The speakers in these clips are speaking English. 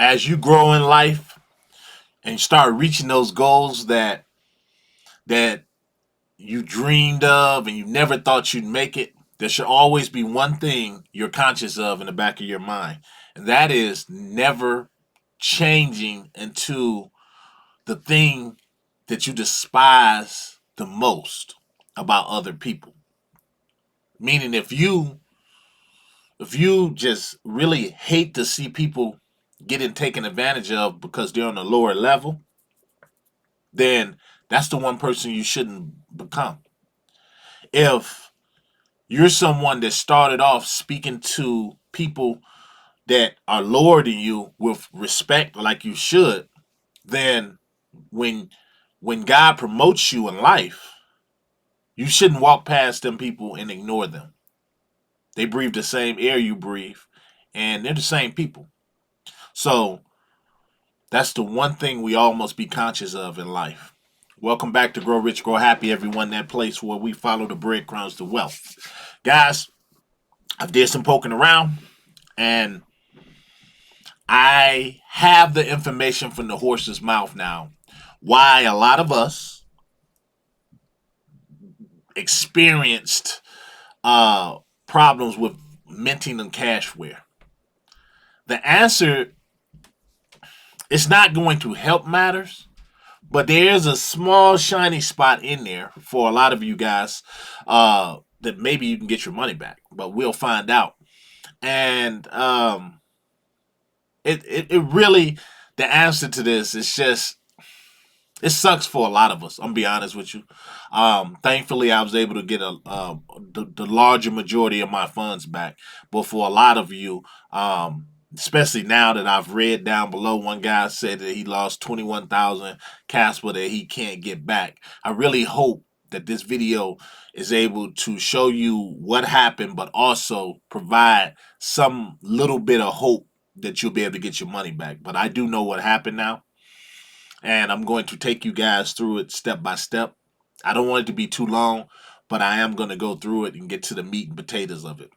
as you grow in life and start reaching those goals that you dreamed of and you never thought you'd make it, there should always be one thing you're conscious of in the back of your mind, and that is never changing into the thing that you despise the most about other people. Meaning, if you just really hate to see people getting taken advantage of because they're on a lower level, then that's the one person you shouldn't become. If you're someone that started off speaking to people that are lower than you with respect like you should, then when when God promotes you in life, you shouldn't walk past them people and ignore them. They breathe the same air you breathe, and they're the same people. So that's the one thing we all must be conscious of in life. Welcome back to Grow Rich, Grow Happy, everyone. That place where we follow the breadcrumbs to wealth. Guys, I've did some poking around, and I have the information from the horse's mouth now. Why a lot of us experienced problems with minting and cashware. The answer is not going to help matters, but there's a small shiny spot in there for a lot of you guys that maybe you can get your money back, but we'll find out. And it really, the answer to this is just, it sucks for a lot of us. I'm gonna be honest with you. Thankfully, I was able to get the larger majority of my funds back, but for a lot of you, especially now that I've read down below, one guy said that he lost 21,000 Casper that he can't get back. I really hope that this video is able to show you what happened, but also provide some little bit of hope that you'll be able to get your money back. But I do know what happened now, and I'm going to take you guys through it step by step. I don't want it to be too long, but I am going to go through it and get to the meat and potatoes of it.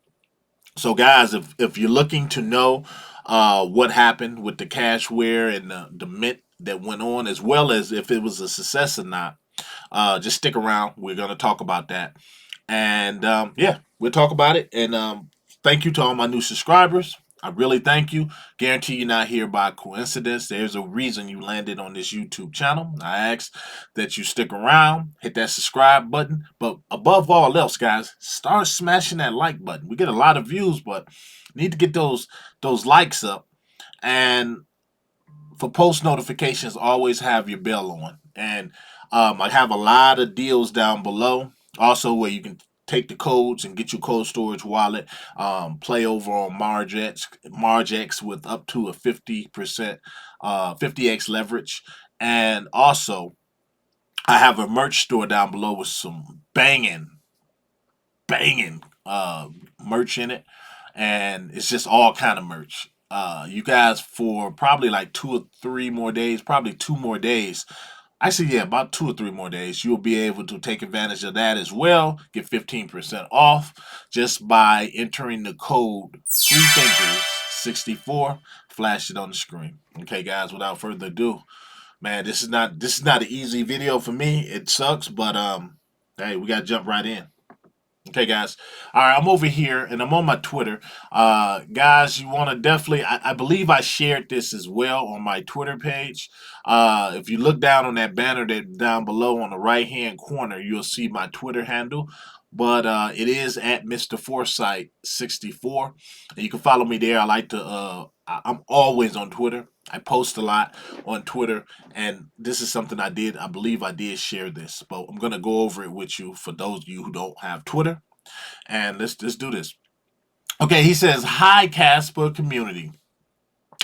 So, guys, if you're looking to know what happened with the cashware and the mint that went on, as well as if it was a success or not, just stick around. We're going to talk about that. And yeah, we'll talk about it. And thank you to all my new subscribers. I really thank you. Guarantee you're not here by coincidence. There's a reason you landed on this YouTube channel. I ask that you stick around, hit that subscribe button. But above all else, guys, start smashing that like button. We get a lot of views, but need to get those likes up. And for post notifications, always have your bell on. And I have a lot of deals down below. Also, where you can take the codes and get your cold storage wallet. Play over on MARGEX with up to a 50%, 50x leverage. And also, I have a merch store down below with some banging merch in it, and it's just all kind of merch. You guys, for probably like 2 or 3 more days, probably 2 more days. Actually, yeah, about 2 or 3 more days, you'll be able to take advantage of that as well. Get 15% off just by entering the code FreeThinkers64. Flash it on the screen. Okay, guys. Without further ado, man, this is not an easy video for me. It sucks, but hey, we gotta jump right in. Okay, guys. All right, I'm over here and I'm on my Twitter. Guys, you want to definitely, I believe I shared this as well on my Twitter page. If you look down on that banner that down below on the right hand corner, you'll see my Twitter handle. But it is at Mr. Foresight 64. And you can follow me there. I like to, I'm always on Twitter. I post a lot on Twitter, and this is something I did. I believe I did share this, but I'm gonna go over it with you for those of you who don't have Twitter. And let's do this. Okay, he says, "Hi, Casper community.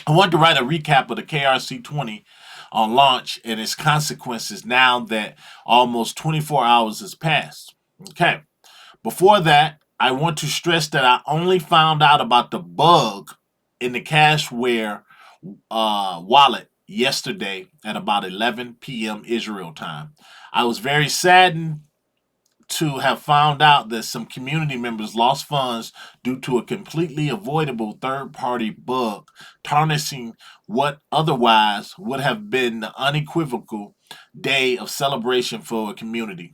I want to write a recap of the KRC20 on launch and its consequences now that almost 24 hours has passed. Okay, before that, I want to stress that I only found out about the bug in the Cashware wallet yesterday at about 11 p.m. Israel time. I was very saddened to have found out that some community members lost funds due to a completely avoidable third-party bug, tarnishing what otherwise would have been the unequivocal day of celebration for a community.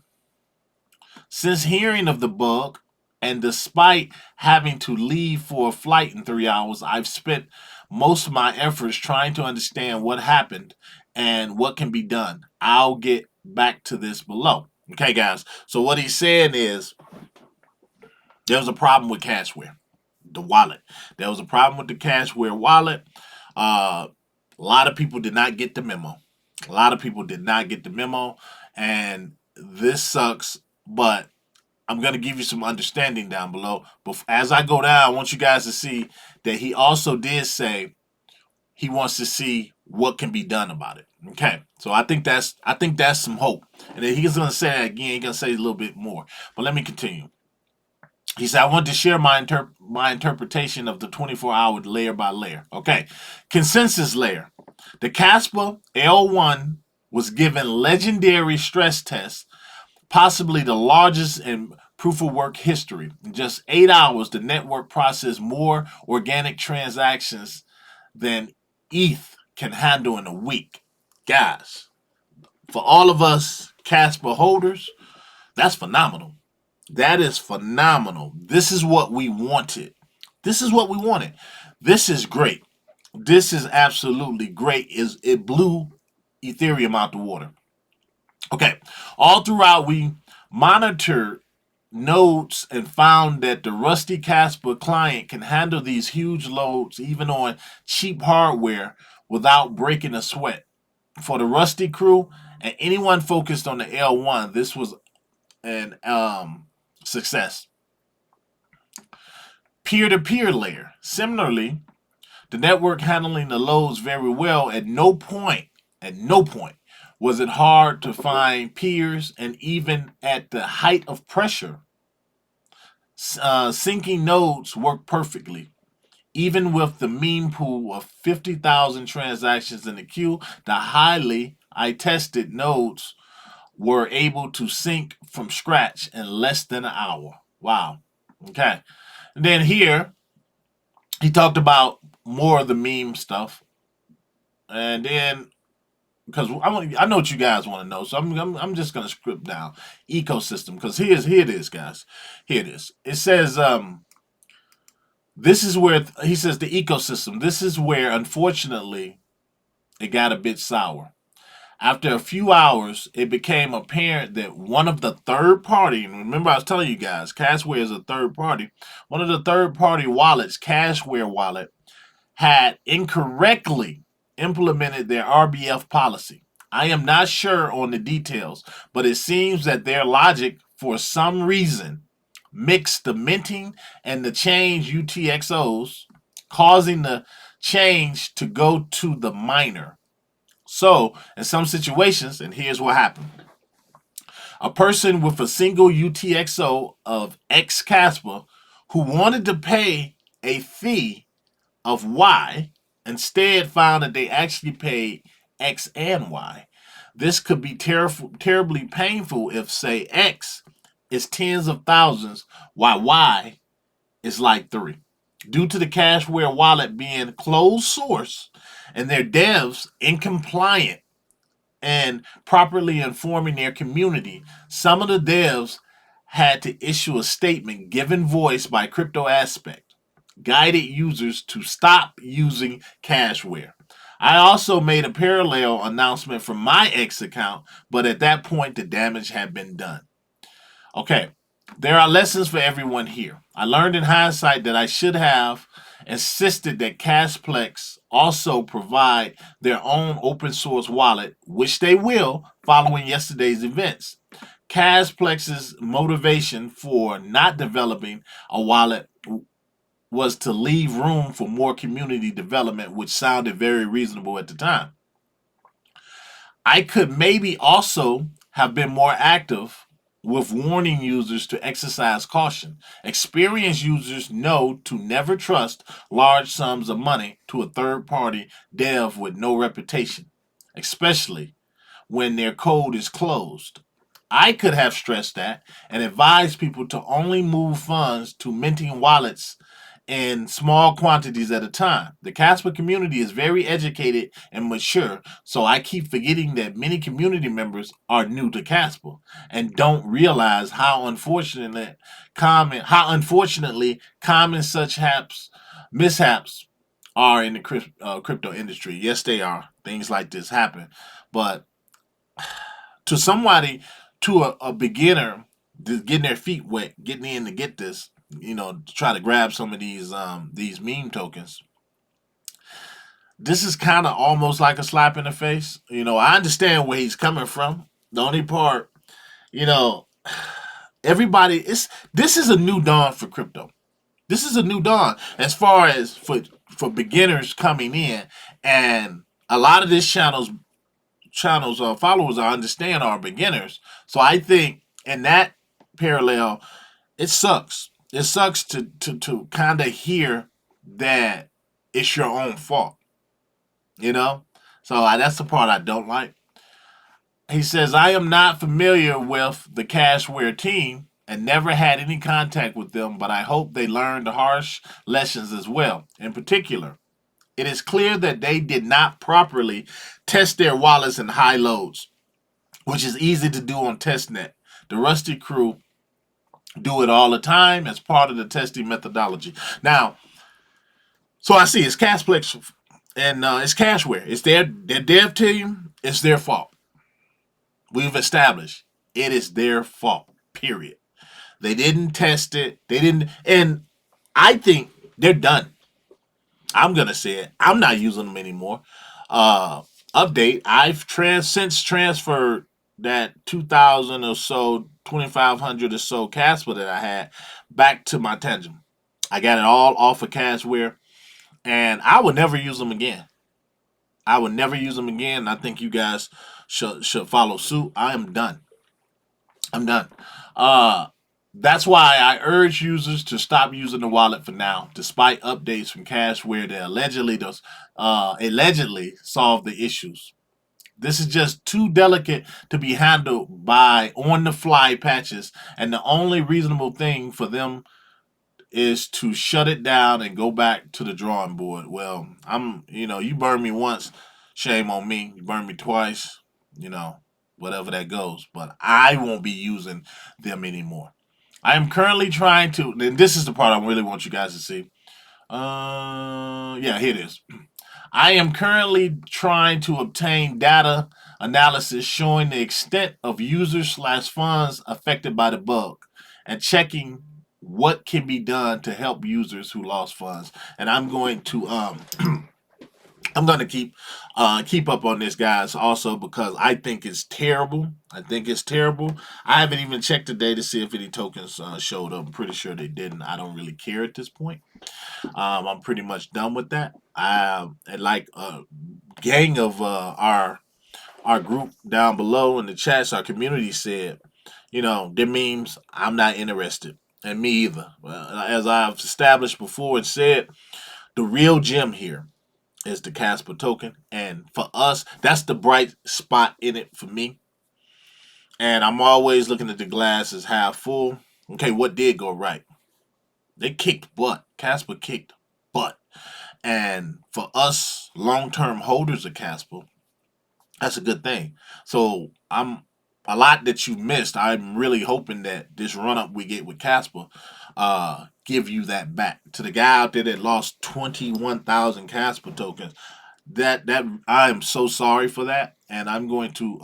Since hearing of the bug, and despite having to leave for a flight in 3 hours, I've spent most of my efforts trying to understand what happened and what can be done. I'll get back to this below. Okay, guys. So what he's saying is there was a problem with Kasware, the wallet. There was a problem with the Kasware wallet. A lot of people did not get the memo. A lot of people did not get the memo, and this sucks. But I'm going to give you some understanding down below. But as I go down, I want you guys to see that he also did say he wants to see what can be done about it. Okay, so I think that's some hope. And then he's going to say that again. He's going to say a little bit more. But let me continue. He said, I want to share my interpretation of the 24-hour layer by layer. Okay, consensus layer. The Kaspa L1 was given legendary stress tests, possibly the largest in proof of work history. In just 8 hours, the network processed more organic transactions than ETH can handle in a week. Guys, for all of us Kaspa holders, that's phenomenal. That is phenomenal. This is what we wanted. This is what we wanted. This is great. This is absolutely great. It blew Ethereum out the water. Okay. All throughout, we monitored nodes and found that the rusty Kaspa client can handle these huge loads even on cheap hardware without breaking a sweat. For the rusty crew and anyone focused on the L1, this was an success. Peer-to-peer layer. Similarly, the network handling the loads very well. At no point was it hard to find peers, and even at the height of pressure, syncing nodes worked perfectly. Even with the meme pool of 50,000 transactions in the queue, the highly I tested nodes were able to sync from scratch in less than an hour. Wow. Okay. And then here, he talked about more of the meme stuff. And then, because I know what you guys want to know, so I'm just going to script down ecosystem, because here it is, guys. Here it is. It says, this is where, he says the ecosystem, this is where, unfortunately, it got a bit sour. After a few hours, it became apparent that one of the third party, and remember I was telling you guys, Kasware is a third party. One of the third party wallets, Kasware wallet, had incorrectly implemented their RBF policy. I am not sure on the details, but it seems that their logic, for some reason, mixed the minting and the change UTXOs, causing the change to go to the miner. So, in some situations, and here's what happened. A person with a single UTXO of X Kaspa who wanted to pay a fee of Y instead found that they actually paid X and Y. This could be terribly painful if, say, X is tens of thousands, while Y is like 3. Due to the Kasware wallet being closed source and their devs incompliant and properly informing their community, some of the devs had to issue a statement given voice by Crypto Aspect, guided users to stop using Kasware. I also made a parallel announcement from my X account, but at that point the damage had been done. Okay, there are lessons for everyone here. I learned in hindsight that I should have insisted that Casplex also provide their own open source wallet, which they will following yesterday's events. Casplex's motivation for not developing a wallet was to leave room for more community development, which sounded very reasonable at the time. I could maybe also have been more active with warning users to exercise caution. Experienced users know to never trust large sums of money to a third-party dev with no reputation, especially when their code is closed. I could have stressed that and advised people to only move funds to minting wallets in small quantities at a time. The Casper community is very educated and mature, so I keep forgetting that many community members are new to Casper and don't realize how unfortunately common such mishaps are in the crypto industry. Yes, they are. Things like this happen, but to somebody, to a beginner, getting their feet wet, getting in to get this, to try to grab some of these meme tokens. This is kind of almost like a slap in the face. I understand where he's coming from. The only part, you know, everybody is this is a new dawn for crypto. This is a new dawn as far as for beginners coming in, and a lot of this channels followers I understand are beginners. So I think in that parallel, it sucks. It sucks to kind of hear that it's your own fault, you know? So that's the part I don't like. He says, I am not familiar with the Kasware team and never had any contact with them, but I hope they learned the harsh lessons as well. In particular, it is clear that they did not properly test their wallets in high loads, which is easy to do on testnet. The Rusty crew do it all the time as part of the testing methodology. Now, so I see it's Casplex and it's Cashware. It's their dev team. It's their fault. We've established it is their fault. Period. They didn't test it. They didn't, and I think they're done. I'm gonna say it. I'm not using them anymore. Uh, Update. I've since transferred that 2,000 or so, 2,500 or so Casper that I had back to my Tangent. I got it all off of Cashware, and I would never use them again. I would never use them again. I think you guys should follow suit. I am done. I'm done. Uh, that's why I urge users to stop using the wallet for now, despite updates from Cashware that allegedly solve the issues. This is just too delicate to be handled by on the fly patches, and the only reasonable thing for them is to shut it down and go back to the drawing board. Well, you burned me once, shame on me. You burned me twice, you know, whatever that goes. But I won't be using them anymore. I am currently trying to, and this is the part I really want you guys to see. Yeah, here it is. I am currently trying to obtain data analysis showing the extent of users/funds affected by the bug and checking what can be done to help users who lost funds. And I'm going to keep up on this, guys, also because I think it's terrible. I think it's terrible. I haven't even checked today to see if any tokens showed up. I'm pretty sure they didn't. I don't really care at this point. I'm pretty much done with that. And like a gang of our group down below in the chats, our community said, their memes, I'm not interested. And me either. As I've established before and said, the real gem here is the Casper token. And for us, that's the bright spot in it for me. And I'm always looking at the glass as half full. Okay, what did go right? They kicked butt. Casper kicked butt. And for us long term holders of Casper, that's a good thing. So I'm a lot that you missed. I'm really hoping that this run up we get with Casper give you that back. To the guy out there that lost 21,000 Casper tokens, that I am so sorry for that, and I'm going to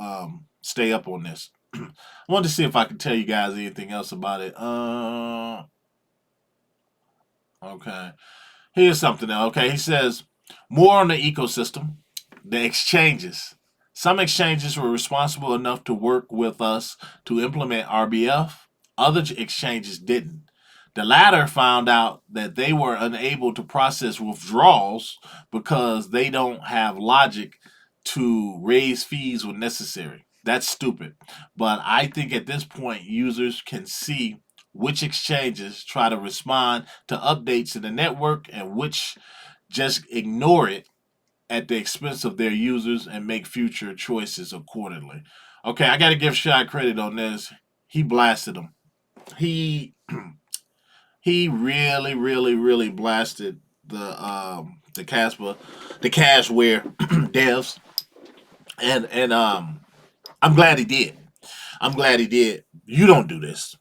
stay up on this. I wanted to see if I could tell you guys anything else about it. Okay. Here's something else. Okay, he says more on the ecosystem, the exchanges. Some exchanges were responsible enough to work with us to implement RBF. Other exchanges didn't. The latter found out that they were unable to process withdrawals because they don't have logic to raise fees when necessary. That's stupid. But I think at this point, users can see which exchanges try to respond to updates in the network and which just ignore it at the expense of their users and make future choices accordingly. Okay, I got to give Shy credit on this. He blasted them. He he really, really, really blasted the Casper, the Cashware devs, and I'm glad he did. I'm glad he did. You don't do this.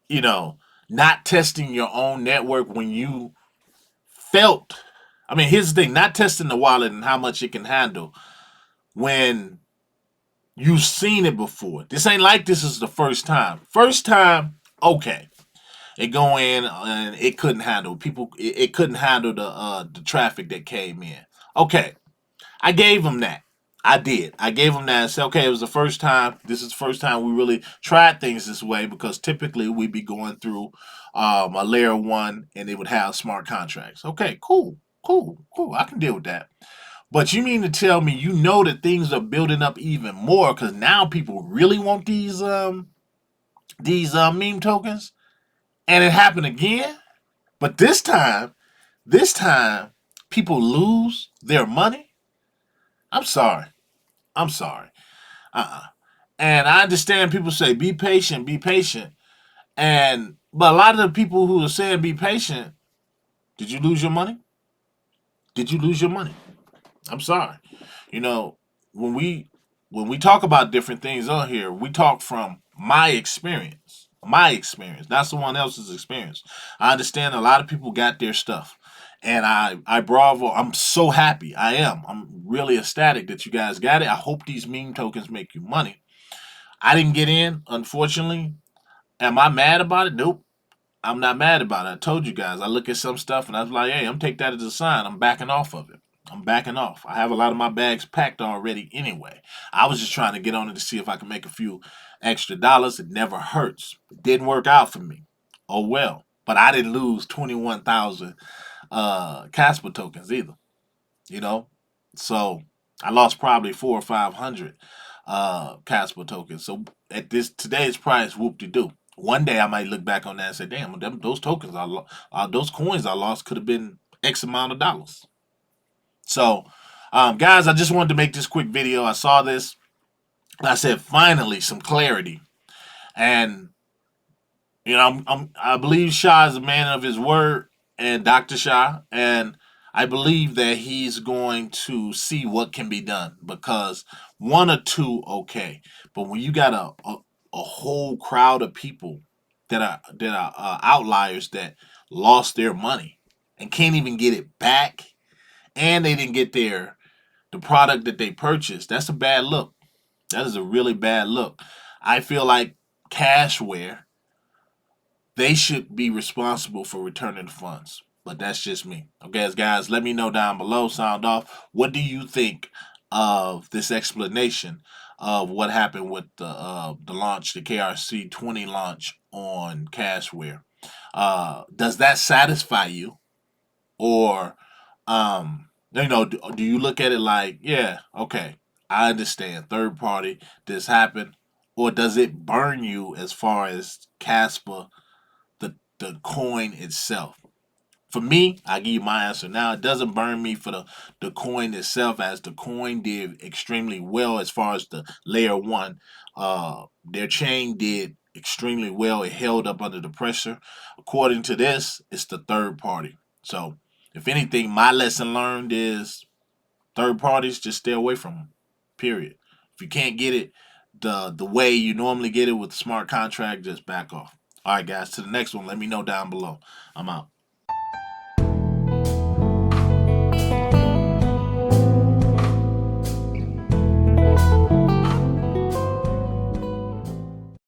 You know, not testing your own network when you felt. I mean, here's the thing: not testing the wallet and how much it can handle when you've seen it before. This ain't like this is the first time. First time, okay. It go in and it couldn't handle people. It couldn't handle the traffic that came in. Okay, I gave him that. I did. I gave him that and said, okay, it was the first time. This is the first time we really tried things this way because typically we'd be going through a layer one and it would have smart contracts. Okay, cool, cool, cool. I can deal with that. But you mean to tell me you know that things are building up even more because now people really want these meme tokens, and it happened again. But this time, people lose their money. I'm sorry. I'm sorry. Uh-uh. And I understand people say be patient, be patient. And but a lot of the people who are saying be patient, did you lose your money? Did you lose your money? I'm sorry. You know, when we when we talk about different things on here, we talk from my experience. My experience, not someone else's experience. I understand a lot of people got their stuff. And I bravo, I'm so happy. I am. I'm really ecstatic that you guys got it. I hope these meme tokens make you money. I didn't get in, unfortunately. Am I mad about it? Nope. I'm not mad about it. I told you guys. I look at some stuff and I was like, hey, I'm take that as a sign. I'm backing off of it. I'm backing off. I have a lot of my bags packed already anyway. I was just trying to get on it to see if I can make a few extra dollars. It never hurts. It didn't work out for me. Oh well. But I didn't lose 21,000 Casper tokens either. You know? So I lost probably 400 or 500 Casper tokens. So at this today's price, whoop de doo. One day I might look back on that and say, "Damn, those tokens those coins I lost could have been X amount of dollars." So, guys, I just wanted to make this quick video. I saw this. And I said, finally, some clarity. And I believe Shah is a man of his word, and Dr. Shah, and I believe that he's going to see what can be done because one or two, okay, but when you got a whole crowd of people that are outliers that lost their money and can't even get it back, and they didn't get the product that they purchased, that's a bad look. That is a really bad look. I feel like Cashware they should be responsible for returning the funds. But that's just me. Okay, guys, let me know down below. Sound off. What do you think of this explanation of what happened with the launch, the KRC 20 launch on Cashware? Does that satisfy you, or do you look at it like, yeah, okay, I understand, third party, this happened, or does it burn you as far as Casper the coin itself? For me, I give you my answer now. It doesn't burn me for the coin itself, as the coin did extremely well as far as the layer one. Their chain did extremely well. It held up under the pressure. According to this, it's the third party. So, if anything, my lesson learned is third parties, just stay away from them. Period. If you can't get it the way you normally get it with a smart contract, just back off. All right, guys, to the next one. Let me know down below. I'm out.